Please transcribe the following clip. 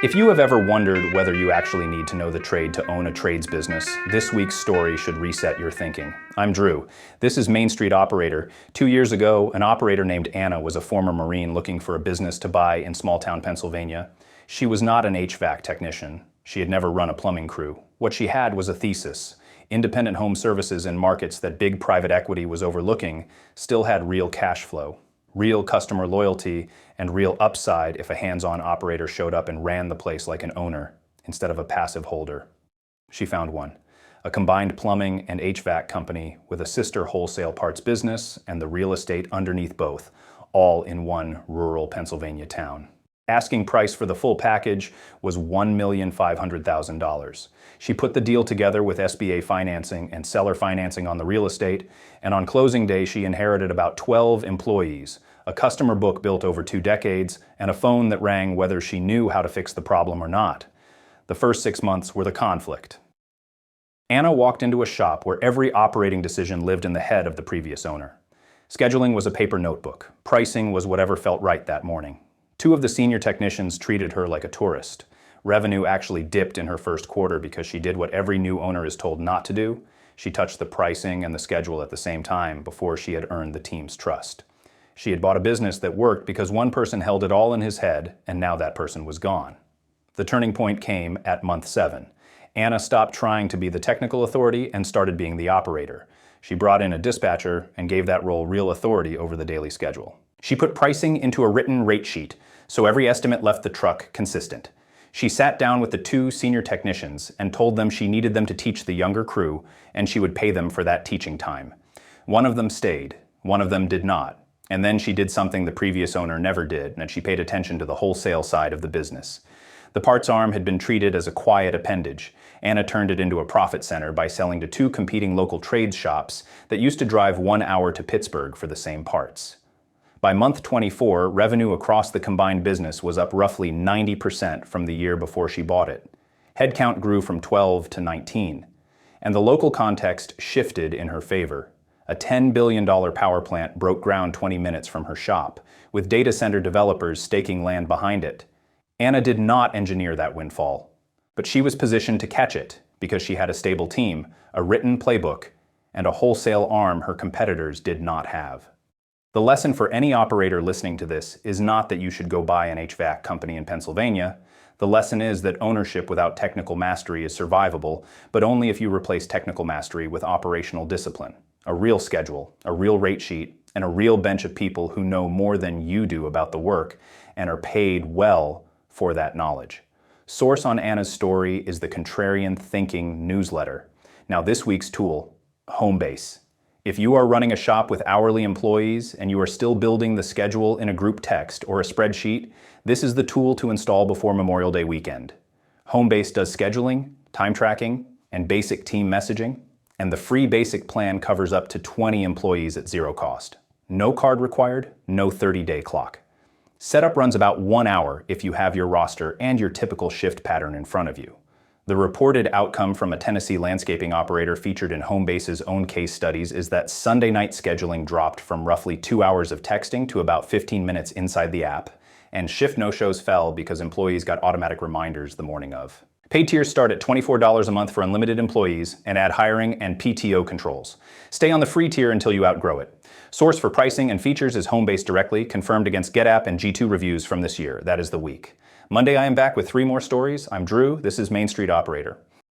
If you have ever wondered whether you actually need to know the trade to own a trades business, this week's story should reset your thinking. I'm Drew. This is Main Street Operator. 2 years ago, an operator named Anna was a former Marine looking for a business to buy in small-town Pennsylvania. She was not an HVAC technician. She had never run a plumbing crew. What she had was a thesis. Independent home services in markets that big private equity was overlooking still had real cash flow, real customer loyalty, and real upside if a hands-on operator showed up and ran the place like an owner instead of a passive holder. She found one, a combined plumbing and HVAC company with a sister wholesale parts business and the real estate underneath both, all in one rural Pennsylvania town. Asking price for the full package was $1,500,000. She put the deal together with SBA financing and seller financing on the real estate, and on closing day she inherited about 12 employees, a customer book built over 2 decades, and a phone that rang whether she knew how to fix the problem or not. The first 6 months were the conflict. Anna walked into a shop where every operating decision lived in the head of the previous owner. Scheduling was a paper notebook. Pricing was whatever felt right that morning. 2 of the senior technicians treated her like a tourist. Revenue actually dipped in her first quarter because she did what every new owner is told not to do. She touched the pricing and the schedule at the same time before she had earned the team's trust. She had bought a business that worked because one person held it all in his head, and now that person was gone. The turning point came at month 7. Anna stopped trying to be the technical authority and started being the operator. She brought in a dispatcher and gave that role real authority over the daily schedule. She put pricing into a written rate sheet, so every estimate left the truck consistent. She sat down with the 2 senior technicians and told them she needed them to teach the younger crew, and she would pay them for that teaching time. One of them stayed, one of them did not, and then she did something the previous owner never did, and she paid attention to the wholesale side of the business. The parts arm had been treated as a quiet appendage. Anna turned it into a profit center by selling to 2 competing local trades shops that used to drive 1 hour to Pittsburgh for the same parts. By month 24, revenue across the combined business was up roughly 90% from the year before she bought it. Headcount grew from 12 to 19, and the local context shifted in her favor. A $10 billion power plant broke ground 20 minutes from her shop, with data center developers staking land behind it. Anna did not engineer that windfall, but she was positioned to catch it because she had a stable team, a written playbook, and a wholesale arm her competitors did not have. The lesson for any operator listening to this is not that you should go buy an HVAC company in Pennsylvania. The lesson is that ownership without technical mastery is survivable, but only if you replace technical mastery with operational discipline, a real schedule, a real rate sheet, and a real bench of people who know more than you do about the work and are paid well for that knowledge. Source on Anna's story is the Contrarian Thinking newsletter. Now this week's tool, Homebase. If you are running a shop with hourly employees and you are still building the schedule in a group text or a spreadsheet, this is the tool to install before Memorial Day weekend. Homebase does scheduling, time tracking, and basic team messaging, and the free basic plan covers up to 20 employees at 0 cost. No card required, no 30-day clock. Setup runs about 1 hour if you have your roster and your typical shift pattern in front of you. The reported outcome from a Tennessee landscaping operator featured in Homebase's own case studies is that Sunday night scheduling dropped from roughly 2 hours of texting to about 15 minutes inside the app, and shift no-shows fell because employees got automatic reminders the morning of. Paid tiers start at $24 a month for unlimited employees and add hiring and PTO controls. Stay on the free tier until you outgrow it. Source for pricing and features is Homebase directly, confirmed against GetApp and G2 reviews from this year. That is the week. Monday I am back with 3 more stories. I'm Drew, this is Main Street Operator.